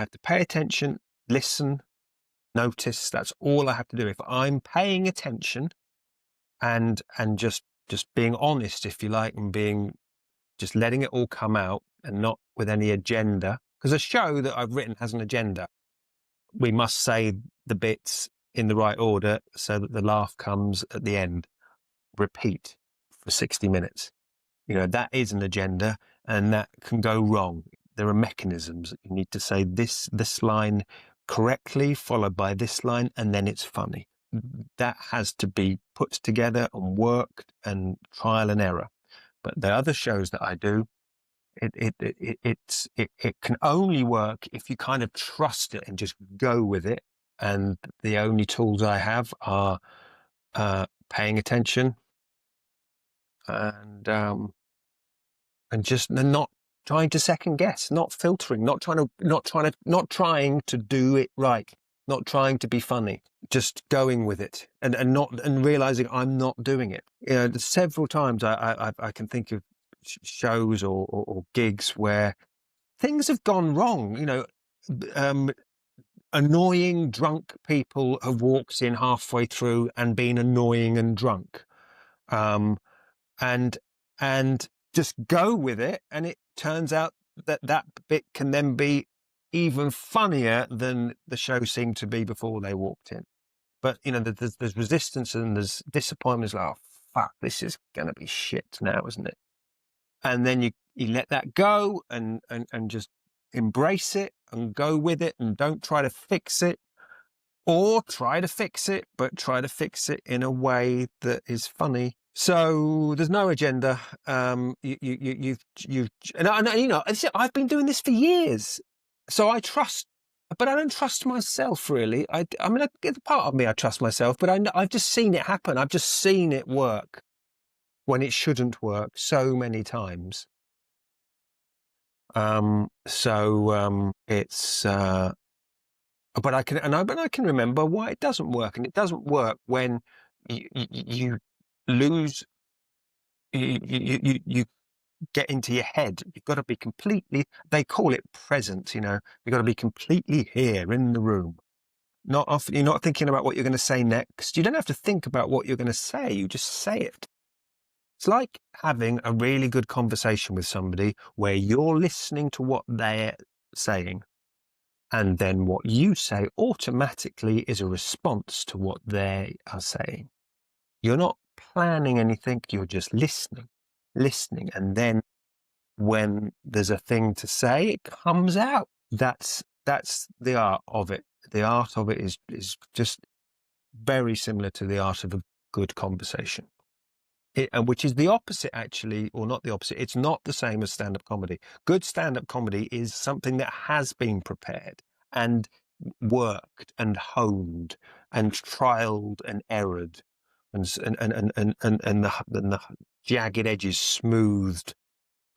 have to pay attention, listen, notice. That's all I have to do. If I'm paying attention and just being honest, if you like, and just letting it all come out and not with any agenda, because a show that I've written has an agenda. We must say the bits in the right order so that the laugh comes at the end. Repeat for 60 minutes. That is an agenda, and that can go wrong. There are mechanisms. You need to say this line correctly, followed by this line, and then it's funny. That has to be put together and worked and trial and error. But the other shows that I do, it can only work if you kind of trust it and just go with it. And the only tools I have are paying attention and not trying to second guess, not filtering, not trying to do it right, not trying to be funny, just going with it and realizing I'm not doing it. Several times I can think of shows or gigs where things have gone wrong. Annoying drunk people have walked in halfway through and been annoying and drunk, and just go with it, and it turns out that bit can then be even funnier than the show seemed to be before they walked in. But there's resistance and there's disappointment. It's like, oh fuck, this is gonna be shit now, isn't it? And then you let that go and just embrace it and go with it, and don't try to fix it, or try to fix it, but try to fix it in a way that is funny. So there's no agenda. I've been doing this for years, so I trust, but I don't trust myself really. I mean, part of me I trust myself, but I've just seen it happen. I've just seen it work when it shouldn't work so many times. It's. But I can remember why it doesn't work, and it doesn't work when you lose. You get into your head. You've got to be completely. They call it present. You've got to be completely here in the room. Not often. You're not thinking about what you're going to say next. You don't have to think about what you're going to say. You just say it. It's like having a really good conversation with somebody where you're listening to what they're saying, and then what you say automatically is a response to what they are saying. You're not planning anything, you're just listening. And then when there's a thing to say, it comes out. That's the art of it. The art of it is just very similar to the art of a good conversation. Which is the opposite, actually, or not the opposite. It's not the same as stand-up comedy. Good stand-up comedy is something that has been prepared and worked and honed and trialed and errored, and the jagged edges smoothed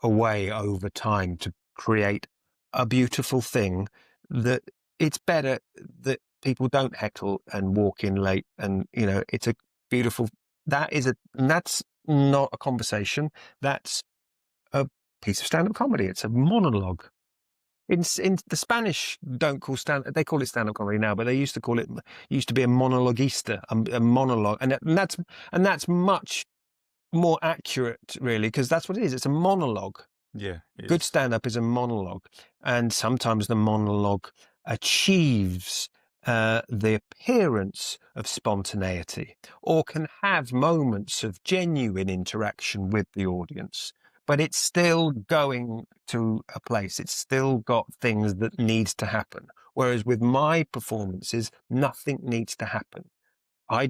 away over time to create a beautiful thing. That it's better that people don't heckle and walk in late, and it's a beautiful. And that's not a conversation. That's a piece of stand-up comedy. It's a monologue. In the Spanish, they call it stand-up comedy now, but they used to call it. Used to be a monologuista, a monologue, and that's much more accurate, really, because that's what it is. It's a monologue. Yeah, good stand-up is a monologue, and sometimes the monologue achieves the appearance of spontaneity, or can have moments of genuine interaction with the audience, but it's still going to a place. It's still got things that needs to happen. Whereas with my performances, nothing needs to happen. They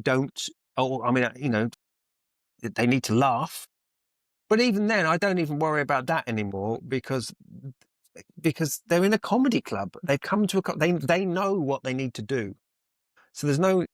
need to laugh, but even then, I don't even worry about that anymore because they're in a comedy club. They've come to they know what they need to do. So there's no